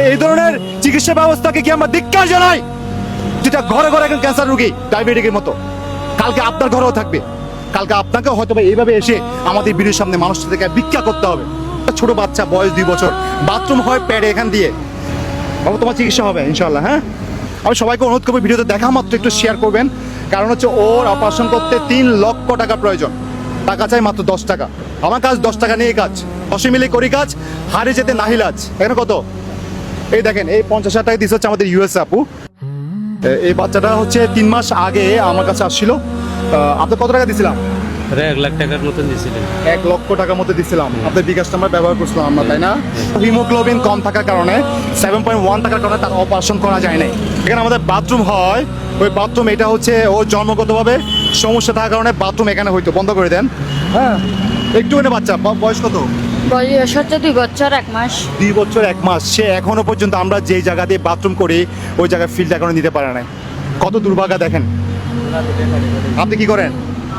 এই ধরনের চিকিৎসা ব্যবস্থাকে কি আমরা ধিক্কার জানাই? যেটা ঘরে ঘরে এখন ক্যান্সার রোগী ডায়াবেটিকের মতো, কালকে আপনার ঘরেও থাকবে। কালকে আপনাকে হয়তো এইভাবে এসে আমাদের ভিডিওর সামনে মানুষের থেকে ভিক্ষা করতে হবে। ছোট বাচ্চা, বয়স 2 বছর, বাথরুম হয় প্যাডে এখান দিয়ে। বাবা, তোমার চিকিৎসা হবে ইনশাল্লাহ। হ্যাঁ, আমি সবাইকে অনুরোধ করবো ভিডিওতে দেখা মাত্র একটু শেয়ার করবেন, কারণ হচ্ছে ওর অপারেশন করতে 3 লক্ষ টাকা প্রয়োজন। টাকা চাই মাত্র 10 টাকা। আমার কাজ 10 টাকা নিয়ে কাজ, 80 মিলে করি কাজ, হারে যেতে নাহিলাজ। এখানে কত? এই দেখেন, এই 50,000 টাকা দিচ্ছে হচ্ছে আমাদের ইউএস আপু। এই বাচ্চাটা হচ্ছে 3 মাস আগে আমার কাছে আসছিল। আপনি কত টাকা দিছিলাম? 1 লাখ টাকার মতন দিয়েছিলেন। 1 লক্ষ টাকার মতো দিছিলাম। আপনার বিকাশ নাম্বার ব্যবহার করছিলাম আমরা, তাই না? হিমোগ্লোবিন কম থাকার কারণে 7.1 থাকার কারণে তার অপারেশন করা যায় নাই। এখানে আমাদের বাথরুম হয়, ওই বাথরুম এটা হচ্ছে ওর জন্মগতভাবে সমস্যা থাকার কারণে বাথরুম এখানে হয়তো বন্ধ করে দেন। হ্যাঁ, একটু বাচ্চা, বয়স কত? বয়স হচ্ছে 2 বছর 1 মাস। 2 বছর 1 মাস। সে এখনো পর্যন্ত আমরা যেই জায়গা দিয়ে বাথরুম করি ওই জায়গায় ফিল্ড এখনো নিতে পারে নাই। কত দুর্ভাগ্য দেখেন। আপনি কি করেন?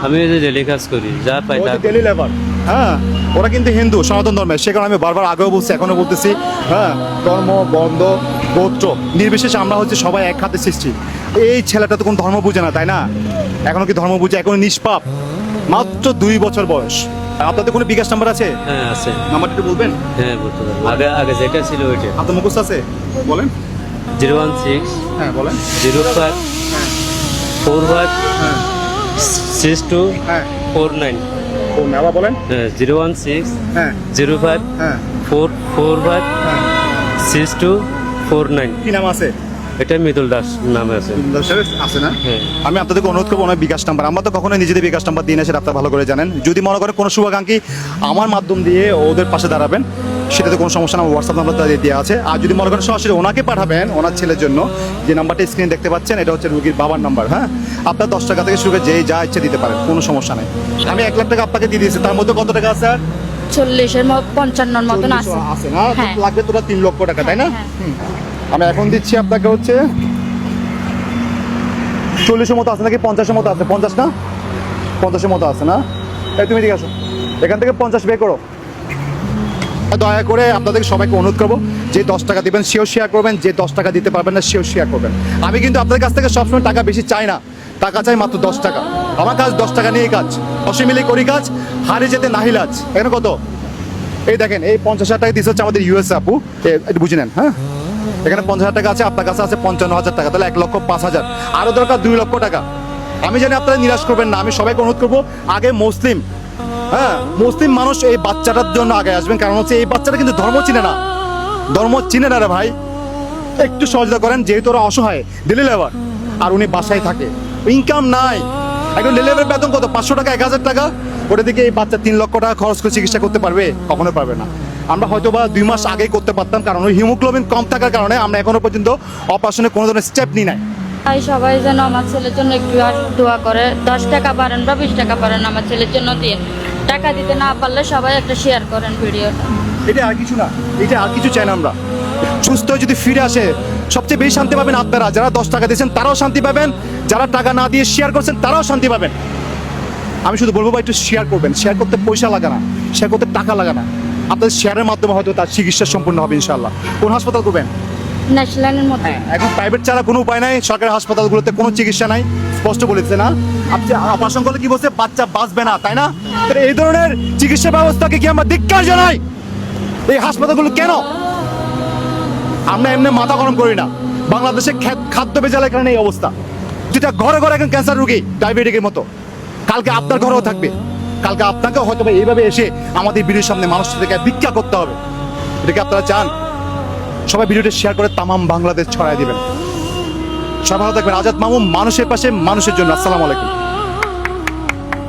আমি এই যে ডেলি কাজ করি, যা পাই তা করি। Daily labour. হ্যাঁ, ওরা কিন্তু হিন্দু সনাতন ধর্মের, সে কারণে আমি বারবার আগেও বলছি, এখনো বলতেছি। হ্যাঁ, ধর্ম, বন্ধ, গোত্র নির্বিশেষে আমরা হচ্ছে সবাই এক হাতে সৃষ্টি। এই ছেলেটা তো কোনো ধর্ম বুঝে না, তাই না? এখনো কি ধর্ম বুঝে? এখনো নিষ্পাপ, মাত্র 2 বছর বয়স। আপনাদের কোনো বিকাশ নাম্বার আছে? হ্যাঁ আছে। নাম্বারটা একটু বলবেন? হ্যাঁ বলতে পারবো। আগে আগে যেটা ছিল ওইটা আপনার মুখস্থ আছে? বলেন। 016 হ্যাঁ বলেন। 05 45 হ্যাঁ 62 হ্যাঁ 49। কোন আবার বলেন? 016 হ্যাঁ 05 হ্যাঁ 45 হ্যাঁ। 62 49। কি নাম আছে? এটা মৃদুল দাস নামে আছে। আছে না? হ্যাঁ। আমি আপনাদেরকে অনুরোধ করবো ওনার বিকাশ নাম্বার, আমরা তো কখনোই নিজেদের বিকাশ নাম্বার দিই না, সেটা আপনারা ভালো করে জানেন। যদি মনে করেন কোনো শুভাকাঙ্ক্ষী আমার মাধ্যম দিয়ে ওদের পাশে দাঁড়াবেন, সেটাতে কোনো সমস্যা না, হোয়াটসঅ্যাপ নাম্বার দেওয়া আছে। আর যদি মনে করেন সরাসরি ওনাকে পাঠাবেন, ওনার ছেলের জন্য যে নাম্বারটা স্ক্রিনে দেখতে পাচ্ছেন, এটা হচ্ছে রুগীর বাবার নাম্বার। হ্যাঁ, আপনার 10 টাকা থেকে শুরু করে যেই যা ইচ্ছে দিতে পারেন, কোনো সমস্যা নেই। আমি 1 লাখ টাকা আপনাকে দিয়ে দিয়েছি, তার মধ্যে কত টাকা আছে? আর 40-এর 55-এর মতন আছে। আছে না? হ্যাঁ। লাগবে তোরা 3 লক্ষ টাকা, তাই না? হ্যাঁ। আমি এখন দিচ্ছি আপনাকে হচ্ছে 40-এর মতো আছে নাকি 50-এর মতো আছে? 50 না? 50-এর মতো আছে না? এই তুমি ঠিক আসো, এখান থেকে 50 বের করো। দয়া করে আপনাদের সবাইকে অনুরোধ করবো, যে 10 টাকা দিবেন সেও শেয়ার করবেন, যে 10 টাকা দিতে পারবেন না সেও শেয়ার করবেন। আমি কিন্তু আপনাদের কাছ থেকে সবসময় টাকা বেশি চাই না, টাকা চাই মাত্র 10 টাকা। আমার কাজ 10 টাকা নিয়ে কাজ, 80 মিলে করি কাজ, হারে যেতে নাহিলাজ। এখানে কত? এই দেখেন, এই 50,000 টাকা দিচ্ছে হচ্ছে আমাদের ইউএস আপু। একটু বুঝে নেন। হ্যাঁ, এখানে 50,000 টাকা আছে, আপনার কাছে আছে 55,000 টাকা, তাহলে 1,05,000। আরো দরকার 2 লক্ষ টাকা। আমি জানি আপনারা নিরাশ করবেন না, আমি সবাইকে অনুরোধ করবো, আগে মুসলিম, হ্যাঁ মুসলিম মানুষ এই বাচ্চাটার জন্য আগে আসবেন, কারণ হচ্ছে এই বাচ্চাটা কিন্তু ধর্ম চিনে না, ধর্ম চিনে না রে ভাই। একটু সহযোগিতা করেন, যেহেতু ওরা অসহায়, ডেলি লেবার, আর উনি বাসায় থাকে, ইনকাম নাই। একজন ডেলি লেবারের বেতন কত? 500 টাকা, 1000 টাকা। ওটা দিকে এই বাচ্চা 3 লক্ষ টাকা খরচ করে চিকিৎসা করতে পারবে? কখনো পারবে না। আমরা হয়তো বা 2 মাস আগেই করতে পারতাম, কারণ ওই হিমোগ্লোবিন কম থাকার কারণে আমরা এখনো পর্যন্ত অপারেশনে কোনো ধরনের স্টেপ নিই নাই। তাই সবাই যেন আমার ছেলের জন্য একটু আর দোয়া করে। 10 টাকা পারেন বা 20 টাকা পারেন আমার ছেলের জন্য দিয়ে। টাকা দিতে না পারলে সবাই একটা শেয়ার করেন ভিডিওটা। এটা আর কিছু না, এটা আর কিছু চাই না আমরা। সুস্থ হয়ে যদি ফিরে আসে, সবচেয়ে বেশি শান্তি পাবেন আপনারা। যারা 10 টাকা দিয়েছেন তারাও শান্তি পাবেন, যারা টাকা না দিয়ে শেয়ার করছেন তারাও শান্তি পাবেন। আমি শুধু বলবো ভাই, একটু শেয়ার করবেন। শেয়ার করতে পয়সা লাগে না, শেয়ার করতে টাকা লাগে না। আপনাদের শেয়ারের মাধ্যমে হয়তো তার চিকিৎসা সম্পূর্ণ হবে ইনশাআল্লাহ। কোন হাসপাতাল করবেন? ন্যাশনালের মধ্যে। এখন প্রাইভেট ছাড়া কোনো উপায় নাই, সরকারি হাসপাতালগুলোতে কোনো চিকিৎসা নাই, স্পষ্ট বলেছে না? আপনি অপারেশন করলে কি বলছে? বাচ্চা বাঁচবে না, তাই না? এই ধরনের চিকিৎসা ব্যবস্থাকে কি আমরা ধিক্কার জানাই? এই হাসপাতালগুলো কেন? আমরা এমনি মাথা গরম করি না। বাংলাদেশে খাদ্য বেজালের কারণে এই অবস্থা। যেটা ঘরে ঘরে এখন ক্যান্সার রোগী ডায়াবেটিকের মতো, কালকে আপনার ঘরেও থাকবে। কালকে আপনাকে হয়তো এইভাবে এসে আমাদের ভিডিওর সামনে মানুষের থেকে ভিক্ষা করতে হবে। এটা কি আপনারা চান? সবাই ভিডিওটা শেয়ার করে তামাম বাংলাদেশ ছড়াই দিবেন। সবাই ভালো থাকবেন। আজাদ মামুন, মানুষের পাশে মানুষের জন্য। আসসালামু আলাইকুম।